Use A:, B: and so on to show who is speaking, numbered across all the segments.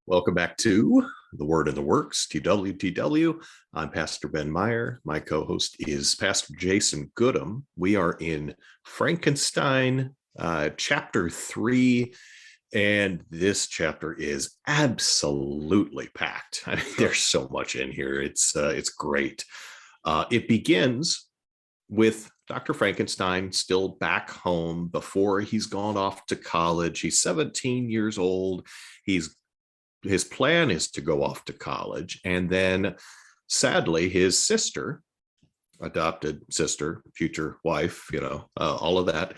A: Welcome back to The Word in the Works, TWTW. I'm Pastor Ben Meyer. My co-host is Pastor Jason Goodham. We are in Frankenstein, chapter 3, and this chapter is absolutely packed. I mean, there's so much in here. It's great. It begins with Dr. Frankenstein still back home before he's gone off to college. He's 17 years old. His plan is to go off to college, and then sadly his sister, adopted sister, future wife, all of that,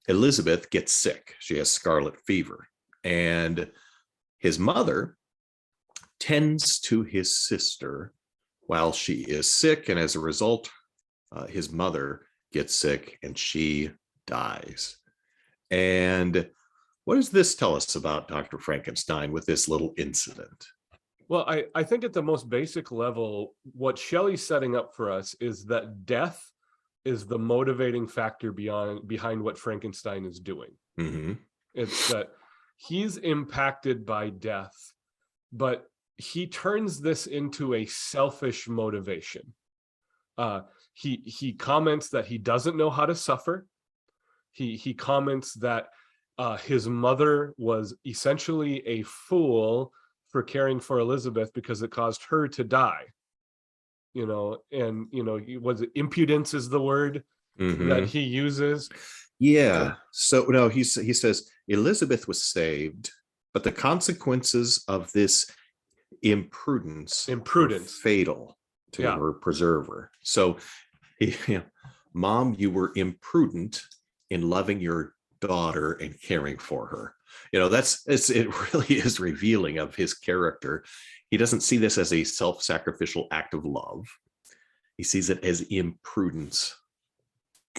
A: Elizabeth, gets sick. She has scarlet fever, and his mother tends to his sister while she is sick, and as a result his mother gets sick and she dies. And what does this tell us about Dr. Frankenstein with this little incident?
B: Well, I think at the most basic level, what Shelley's setting up for us is that death is the motivating factor behind what Frankenstein is doing.
A: Mm-hmm.
B: It's that he's impacted by death, but he turns this into a selfish motivation. He comments that he doesn't know how to suffer. He comments that his mother was essentially a fool for caring for Elizabeth because it caused her to die. Impudence is the word that he uses.
A: Yeah. So no, he says Elizabeth was saved, but the consequences of this imprudence were fatal to her preserver. So, Mom, you were imprudent in loving your daughter and caring for her. It really is revealing of his character. He doesn't see this as a self-sacrificial act of love. He sees it as imprudence.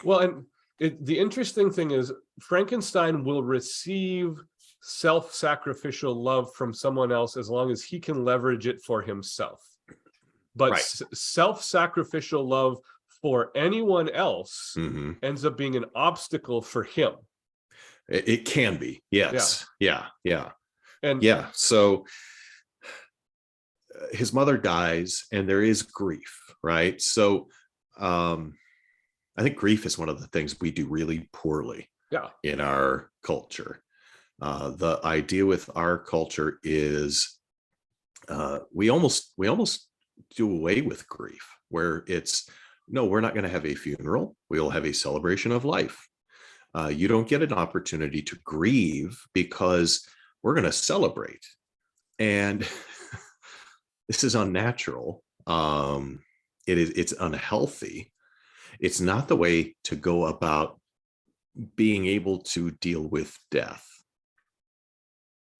B: Well, and the interesting thing is Frankenstein will receive self-sacrificial love from someone else as long as he can leverage it for himself. But self-sacrificial love for anyone else ends up being an obstacle for him.
A: It can be, yes. Yeah.
B: And
A: so his mother dies and there is grief, right? So I think grief is one of the things we do really poorly in our culture. The idea with our culture is we almost do away with grief, where it's, no, we're not going to have a funeral. We'll have a celebration of life. You don't get an opportunity to grieve because we're going to celebrate. And this is unnatural. It's unhealthy. It's not the way to go about being able to deal with death.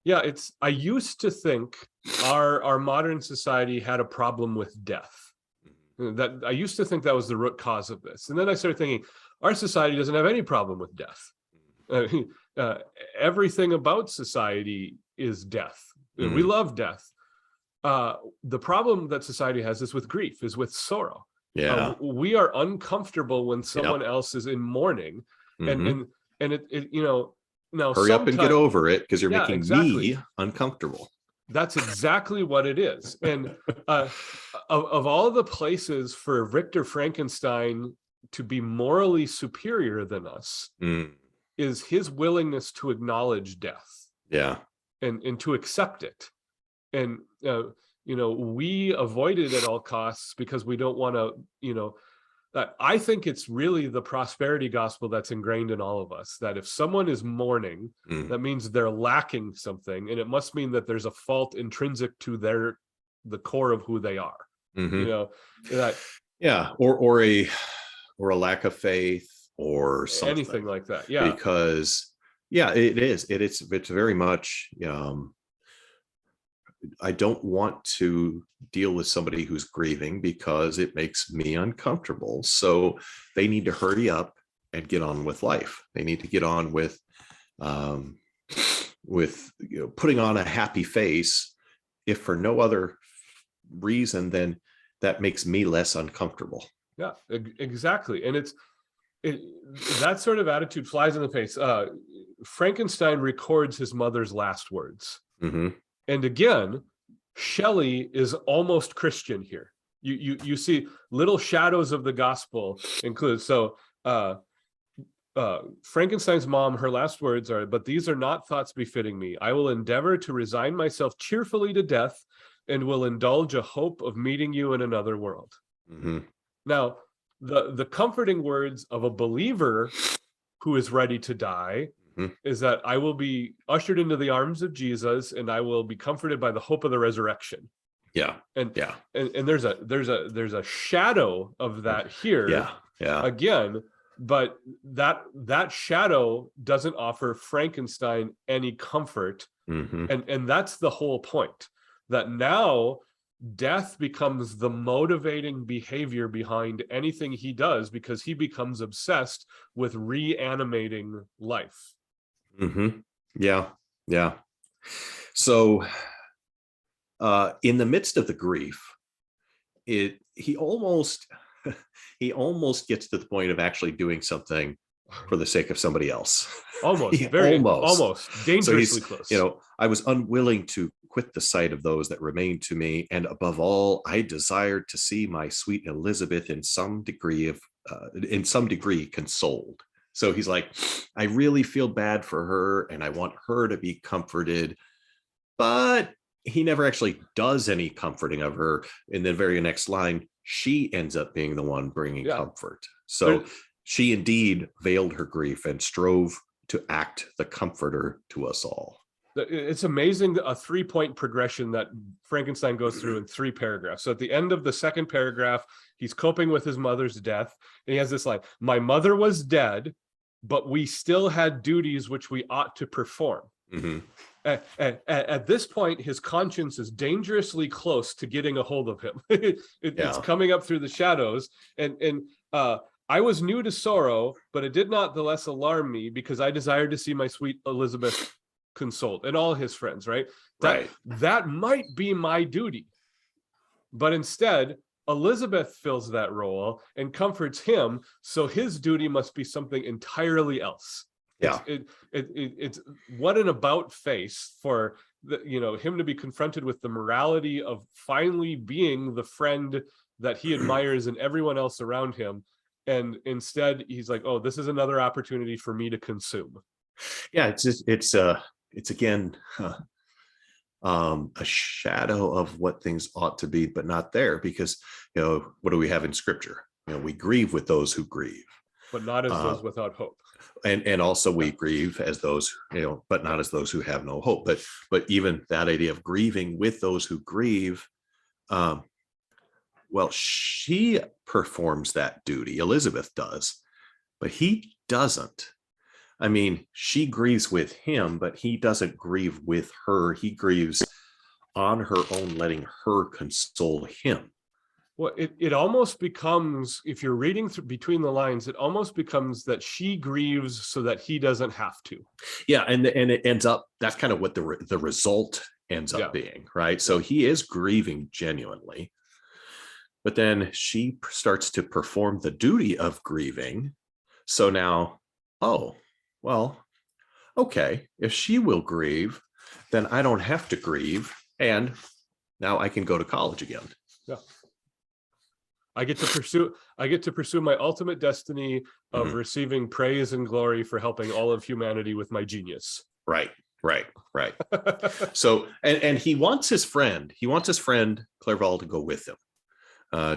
B: Yeah, I used to think our modern society had a problem with death. That I used to think that was the root cause of this. And then I started thinking, our society doesn't have any problem with death. Everything about society is death. We love death. The problem that society has is with grief, is with sorrow.
A: Yeah.
B: We are uncomfortable when someone else is in mourning. And now
A: hurry up and get over it, because you're making me uncomfortable.
B: That's exactly what it is. And of all the places for Victor Frankenstein to be morally superior than us is his willingness to acknowledge death.
A: Yeah.
B: And to accept it. And, we avoid it at all costs because we don't want to, I think it's really the prosperity gospel that's ingrained in all of us, that if someone is mourning, that means they're lacking something, and it must mean that there's a fault intrinsic to the core of who they are.
A: Or a lack of faith or something,
B: anything like that.
A: Because it's very much I don't want to deal with somebody who's grieving because it makes me uncomfortable. So they need to hurry up and get on with life. They need to get on with putting on a happy face, if for no other reason than that makes me less uncomfortable.
B: Yeah, exactly. And that sort of attitude flies in the face. Frankenstein records his mother's last words. And again, Shelley is almost Christian here. You see little shadows of the gospel included. So Frankenstein's mom, her last words are, "But these are not thoughts befitting me. I will endeavor to resign myself cheerfully to death and will indulge a hope of meeting you in another world."
A: Mm-hmm.
B: Now, the comforting words of a believer who is ready to die
A: Mm-hmm.
B: is that I will be ushered into the arms of Jesus and I will be comforted by the hope of the resurrection.
A: Yeah.
B: And
A: Yeah.
B: and there's a shadow of that here.
A: Yeah. Yeah.
B: Again, but that shadow doesn't offer Frankenstein any comfort.
A: Mm-hmm.
B: And that's the whole point, that now death becomes the motivating behavior behind anything he does, because he becomes obsessed with reanimating life.
A: Mm-hmm. Yeah. Yeah. So in the midst of the grief, he almost he almost gets to the point of actually doing something for the sake of somebody else.
B: Almost,
A: Almost.
B: almost dangerously close.
A: I was unwilling to quit the sight of those that remained to me, and above all, I desired to see my sweet Elizabeth in some degree consoled. So he's like, I really feel bad for her, and I want her to be comforted, but he never actually does any comforting of her. In the very next line, she ends up being the one bringing comfort. So she indeed veiled her grief and strove to act the comforter to us all.
B: It's amazing, a 3-point progression that Frankenstein goes through in 3 paragraphs. So at the end of the second paragraph, he's coping with his mother's death. And he has this line, "My mother was dead, but we still had duties which we ought to perform."
A: Mm-hmm.
B: At this point, his conscience is dangerously close to getting a hold of him. It's coming up through the shadows. And I was new to sorrow, but it did not the less alarm me, because I desired to see my sweet Elizabeth consoled, and all his friends, right? That might be my duty. But instead, Elizabeth fills that role and comforts him, so his duty must be something entirely else. It's what an about face for him to be confronted with the morality of finally being the friend that he admires and everyone else around him, and instead he's like, oh, this is another opportunity for me to consume.
A: Yeah, it's again a shadow of what things ought to be, but not there, because what do we have in Scripture? We grieve with those who grieve,
B: but not as those without hope.
A: And also we grieve as those, but not as those who have no hope. But even that idea of grieving with those who grieve, well, she performs that duty, Elizabeth does, but he doesn't. I mean, she grieves with him, but he doesn't grieve with her. He grieves on her own, letting her console him.
B: Well, it almost becomes, if you're reading between the lines, it almost becomes that she grieves so that he doesn't have to.
A: Yeah, and it ends up, that's kind of what the result ends up being, right? So he is grieving genuinely, but then she starts to perform the duty of grieving. So now, oh, well, okay, if she will grieve, then I don't have to grieve, and now I can go to college again.
B: Yeah. I get to pursue my ultimate destiny of receiving praise and glory for helping all of humanity with my genius.
A: Right. So, and he wants his friend Clerval to go with him,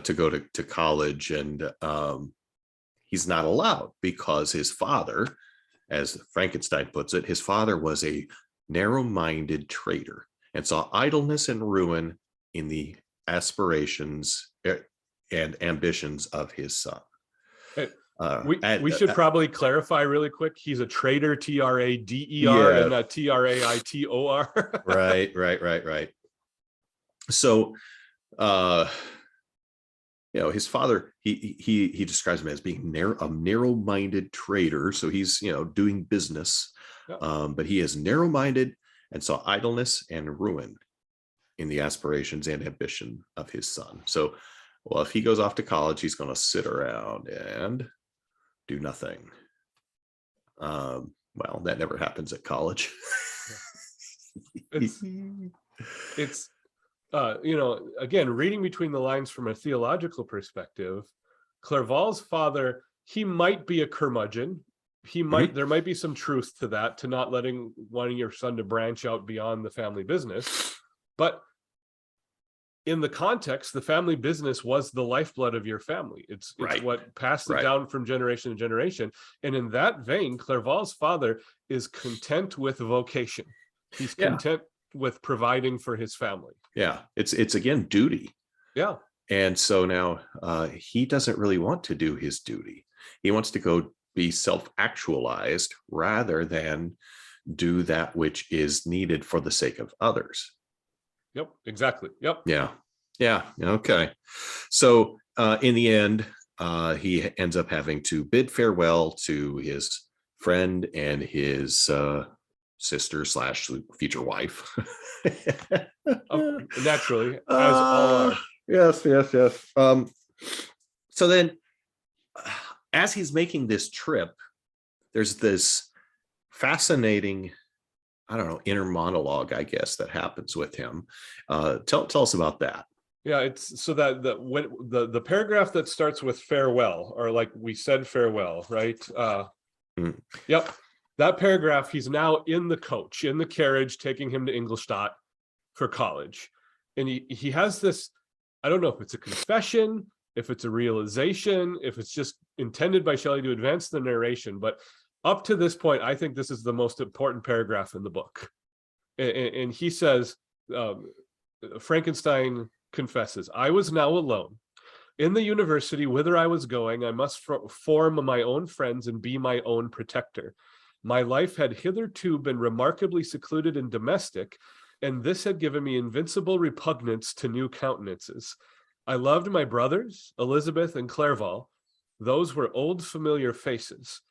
A: to go to college, and he's not allowed, because his father, as Frankenstein puts it, his father was a narrow-minded traitor and saw idleness and ruin in the aspirations and ambitions of his son.
B: We should probably clarify really quick. He's a traitor, Trader, and not Traitor.
A: Right. So, his father, he describes him as being a narrow-minded traitor. So he's, doing business, but he is narrow-minded and saw idleness and ruin in the aspirations and ambition of his son. So, well, if he goes off to college, he's going to sit around and do nothing. Well, that never happens at college.
B: it's again, reading between the lines from a theological perspective, Clerval's father, he might be a curmudgeon. There might be some truth to that, to not wanting your son to branch out beyond the family business. But in the context, the family business was the lifeblood of your family. It's
A: Right.
B: what passed it
A: Right.
B: down from generation to generation. And in that vein, Clerval's father is content with vocation. He's content with providing for his family.
A: Yeah. It's again, duty.
B: Yeah.
A: And so now he doesn't really want to do his duty. He wants to go be self-actualized rather than do that which is needed for the sake of others.
B: Yep, exactly. Yep.
A: Yeah. Yeah. Okay. So in the end, he ends up having to bid farewell to his friend and his sister / future wife.
B: Naturally, as all are.
A: Yes. So then, as he's making this trip, there's this fascinating, I don't know, inner monologue, I guess, that happens with him. Tell us about that.
B: Yeah, it's so that when the paragraph that starts with farewell, or like we said farewell, right? Yep. That paragraph, he's now in the coach, in the carriage, taking him to Ingolstadt for college. And he has this, I don't know if it's a confession, if it's a realization, if it's just intended by Shelley to advance the narration, but up to this point, I think this is the most important paragraph in the book. And he says, Frankenstein confesses, I was now alone. In the university whither I was going, I must form my own friends and be my own protector. My life had hitherto been remarkably secluded and domestic, and this had given me invincible repugnance to new countenances. I loved my brothers, Elizabeth and Clerval. Those were old familiar faces,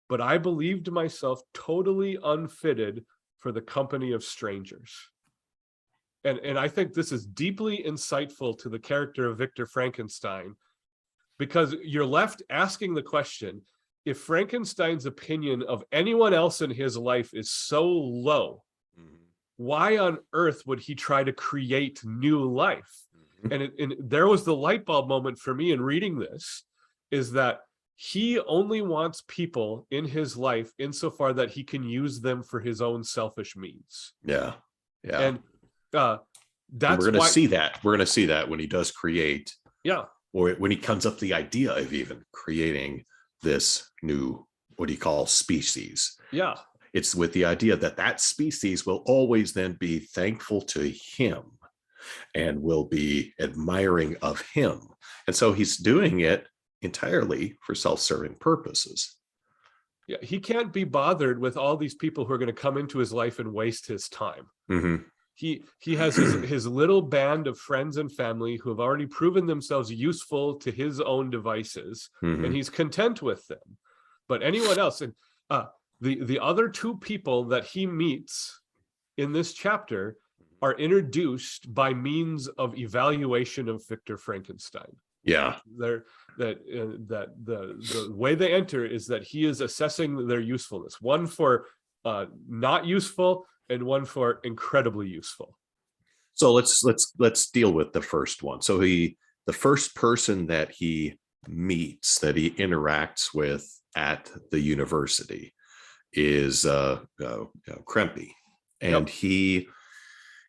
B: but I believed myself totally unfitted for the company of strangers. And I think this is deeply insightful to the character of Victor Frankenstein, because you're left asking the question, if Frankenstein's opinion of anyone else in his life is so low, why on earth would he try to create new life? And there was the light bulb moment for me in reading this, is that he only wants people in his life insofar that he can use them for his own selfish means.
A: Yeah.
B: And that's
A: we're going to see that. We're going to see that when he does create.
B: Yeah.
A: Or when he comes up with the idea of even creating this new, what do you call, species?
B: Yeah.
A: It's with the idea that that species will always then be thankful to him and will be admiring of him. And so he's doing it entirely for self-serving purposes.
B: Yeah, he can't be bothered with all these people who are going to come into his life and waste his time. He has his little band of friends and family who have already proven themselves useful to his own devices, and he's content with them. But anyone else, and the other two people that he meets in this chapter are introduced by means of evaluation of Victor Frankenstein.
A: Yeah.
B: The way they enter is that he is assessing their usefulness, one for not useful and one for incredibly useful.
A: So let's deal with the first one. So the first person that he meets, that he interacts with at the university, is Krempe, and he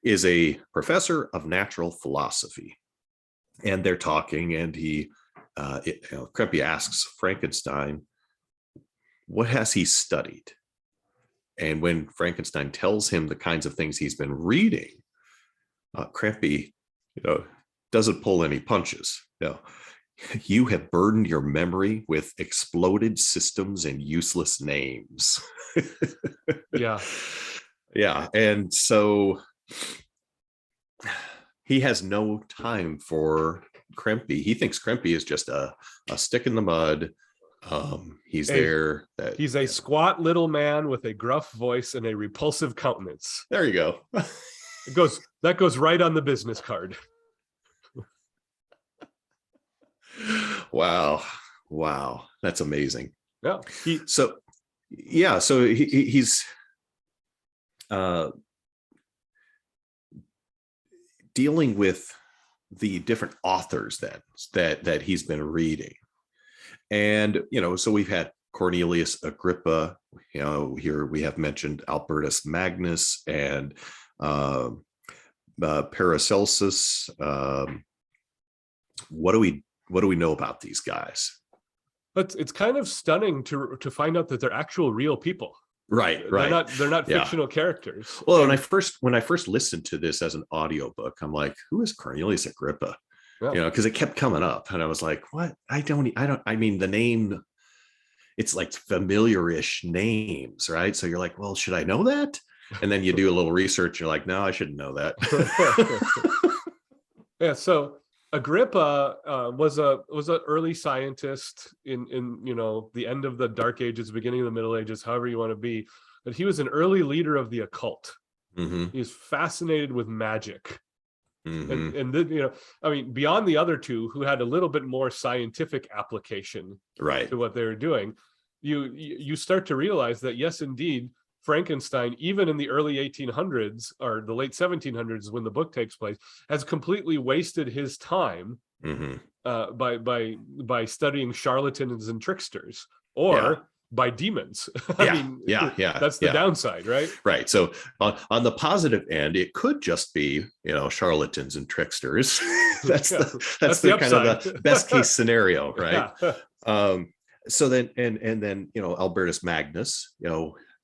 A: is a professor of natural philosophy. And they're talking, and Krempe asks Frankenstein, what has he studied? And when Frankenstein tells him the kinds of things he's been reading, Krempe, doesn't pull any punches. You have burdened your memory with exploded systems and useless names.
B: Yeah.
A: And so he has no time for Krempe. He thinks Krempe is just a stick in the mud. He's a
B: squat little man with a gruff voice and a repulsive countenance.
A: There you go.
B: That goes right on the business card.
A: Wow. That's amazing.
B: Yeah.
A: He's dealing with the different authors that he's been reading. And, so we've had Cornelius Agrippa, here we have mentioned Albertus Magnus and Paracelsus. What do we know about these guys?
B: But it's kind of stunning to find out that they're actual real people.
A: Right.
B: They're not fictional characters.
A: Well, when I first listened to this as an audiobook, I'm like, who is Cornelius Agrippa?
B: Yeah.
A: Because it kept coming up, and I was like, what? I mean, the name, it's like familiar-ish names, right? So you're like, well, should I know that? And then you do a little research, you're like, no, I shouldn't know that.
B: Yeah. So Agrippa was an early scientist in the end of the Dark Ages, beginning of the Middle Ages, however you want to be. But he was an early leader of the occult.
A: Mm-hmm.
B: He's fascinated with magic.
A: Mm-hmm.
B: And then, I mean, beyond the other two who had a little bit more scientific application to what they were doing, you start to realize that, yes, indeed, Frankenstein, even in the early 1800s or the late 1700s when the book takes place, has completely wasted his time by studying charlatans and tricksters, or by demons. I mean, that's the downside, right?
A: Right. So on the positive end, it could just be, charlatans and tricksters. that's the kind of the best case scenario, right? So then, and then, Albertus Magnus,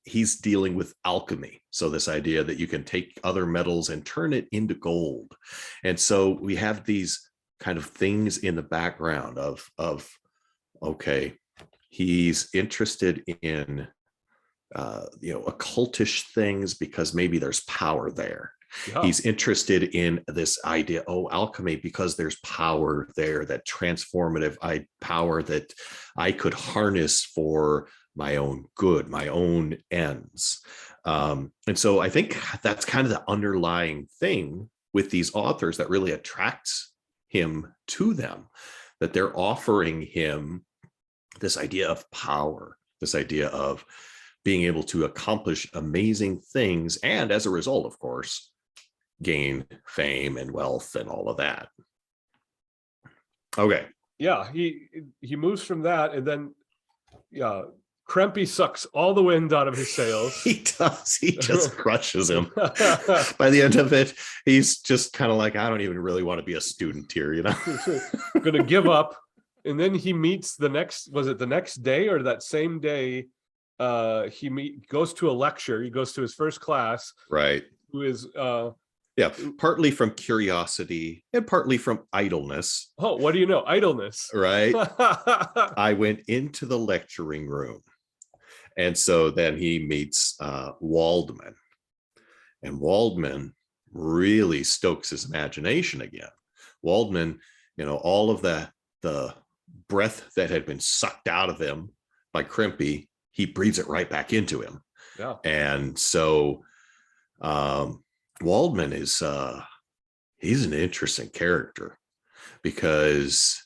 A: he's dealing with alchemy. So this idea that you can take other metals and turn it into gold. And so we have these kind of things in the background of okay, he's interested in occultish things because maybe there's power there. He's interested in this idea, alchemy, because there's power there, that transformative power that I could harness for my own good, my own ends. And so I think that's kind of the underlying thing with these authors that really attracts him to them, that they're offering him this idea of power, this idea of being able to accomplish amazing things, and as a result, of course, gain fame and wealth and all of that. Okay.
B: Yeah, he moves from that, and then Krempe sucks all the wind out of his sails.
A: He does. He just crushes him. By the end of it, he's just kind of like, I don't even really want to be a student here,
B: Going to give up. And then he meets the next day or that same day, goes to a lecture. He goes to his first class.
A: Right.
B: Who is
A: partly from curiosity and partly from idleness.
B: Oh, what do you know? Idleness.
A: Right. I went into the lecturing room. And so then he meets Waldman. And Waldman really stokes his imagination again. Waldman, all of the breath that had been sucked out of him by Krempe, he breathes it right back into him.
B: Yeah.
A: And so Waldman is he's an interesting character because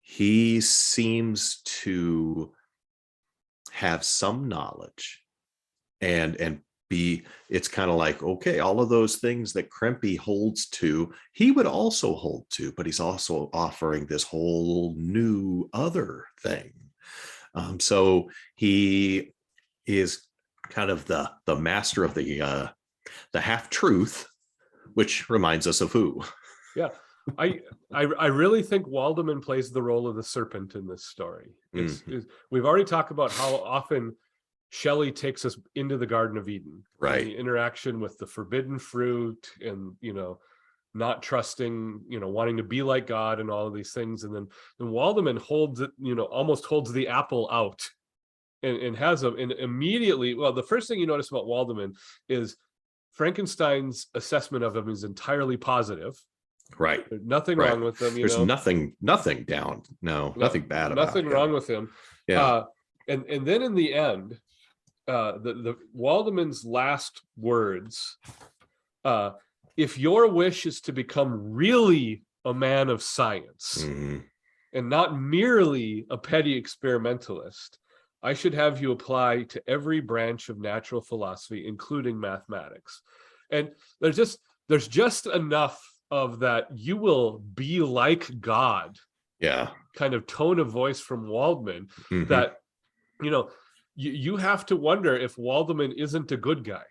A: he seems to have some knowledge and be, it's kind of like, okay, all of those things that Krempe holds to, he would also hold to, but he's also offering this whole new other thing. So he is kind of the master of the half-truth, which reminds us of who?
B: Yeah. I really think Waldman plays the role of the serpent in this story. We've already talked about how often Shelley takes us into the Garden of Eden,
A: right?
B: The interaction with the forbidden fruit, and not trusting, wanting to be like God, and all of these things. And then Waldman holds it, almost holds the apple out, and has them. And immediately, well, the first thing you notice about Waldman is Frankenstein's assessment of him is entirely positive.
A: Right.
B: There's nothing wrong with him.
A: There's nothing down. Nothing bad about
B: nothing wrong with him.
A: Yeah.
B: And then in the end, the Waldman's last words, if your wish is to become really a man of science and not merely a petty experimentalist, I should have you apply to every branch of natural philosophy, including mathematics. And there's just enough of that you will be like God
A: Yeah.
B: kind of tone of voice from Waldman,
A: Mhm.
B: that, you have to wonder if Waldman isn't a good guy.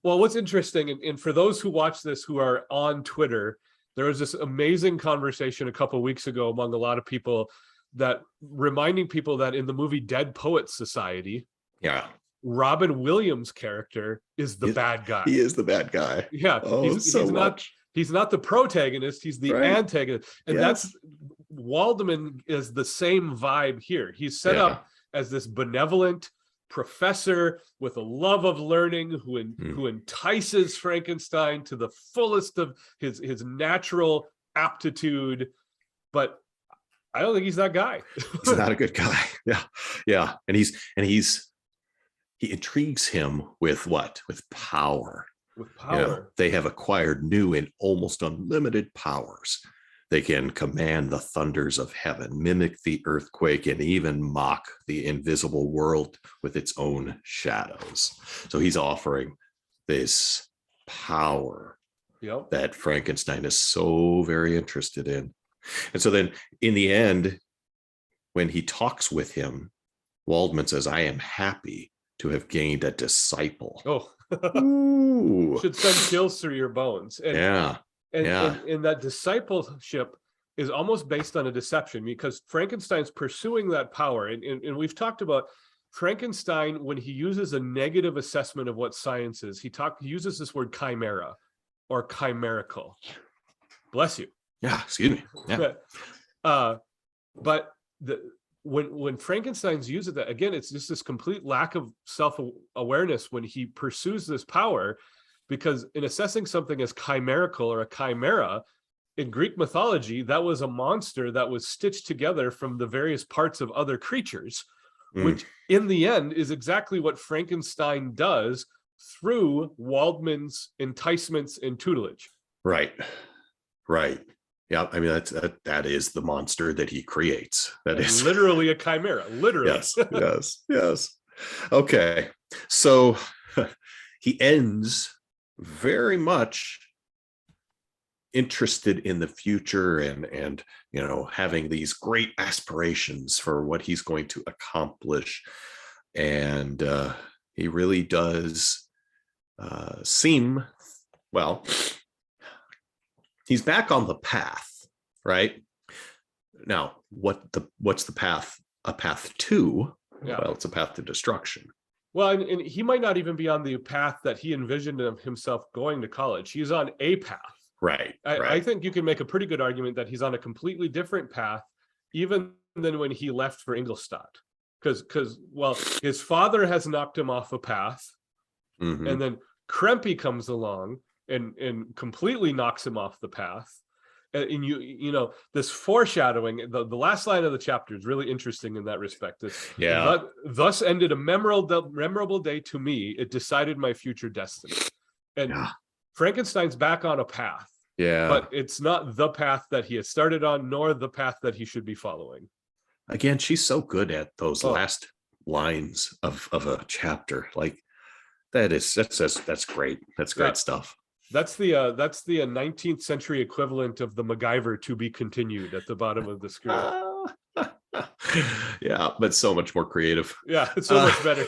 B: Well, what's interesting, and for those who watch this who are on Twitter, there was this amazing conversation a couple of weeks ago among a lot of people that reminding people that in the movie Dead Poets Society,
A: Yeah.
B: Robin Williams' character is the bad guy.
A: He is the bad guy.
B: Yeah,
A: Oh,
B: he's not the protagonist, he's the
A: right.
B: antagonist. And that's Waldman is the same vibe here. He's set up as this benevolent professor with a love of learning who entices Frankenstein to the fullest of his natural aptitude, but I don't think he's that guy.
A: He's not a good guy. Yeah. And he intrigues him with what? With power.
B: With power.
A: They have acquired new and almost unlimited powers. They can command the thunders of heaven, mimic the earthquake, and even mock the invisible world with its own shadows. So he's offering this power that Frankenstein is so very interested in. And so then in the end, when he talks with him, Waldman says, I am happy to have gained a disciple.
B: Oh,
A: Ooh.
B: Should send chills through your bones. And that discipleship is almost based on a deception, because Frankenstein's pursuing that power. And we've talked about Frankenstein, when he uses a negative assessment of what science is, he uses this word chimera or chimerical. Bless you.
A: Yeah, excuse me. Yeah.
B: But when Frankenstein's used that, again, it's just this complete lack of self-awareness when he pursues this power, because in assessing something as chimerical or a chimera, in Greek mythology, that was a monster that was stitched together from the various parts of other creatures, which in the end is exactly what Frankenstein does through Waldman's enticements and tutelage.
A: Right. Yeah, I mean, that is the monster that he creates. That is
B: literally a chimera. Literally.
A: Yes. Okay, so he ends very much interested in the future and having these great aspirations for what he's going to accomplish, and he really does seem well. He's back on the path, right? Now, what's the path? A path to?
B: Yeah.
A: Well, it's a path to destruction.
B: Well, and he might not even be on the path that he envisioned of himself going to college. He's on a path.
A: Right.
B: I think you can make a pretty good argument that he's on a completely different path, even than when he left for Ingolstadt. Because his father has knocked him off a path, and then Krempe comes along and completely knocks him off the path. And this foreshadowing, the last line of the chapter is really interesting in that respect. Thus ended a memorable day to me. It decided my future destiny. And Frankenstein's back on a path. Yeah. But it's not the path that he has started on, nor the path that he should be following.
A: Again, she's so good at those last lines of a chapter. Like that's great. That's great stuff.
B: That's the 19th century equivalent of the MacGyver to be continued at the bottom of the screen.
A: Yeah, but so much more creative.
B: Yeah, it's so much better.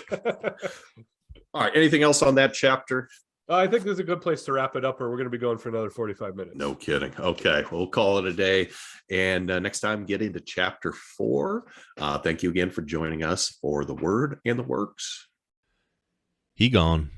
A: All right. Anything else on that chapter?
B: I think this is a good place to wrap it up, or we're going to be going for another 45 minutes.
A: No kidding. Okay, we'll call it a day. And next time, get into chapter 4. Thank you again for joining us for The Word and the Works.
C: He gone.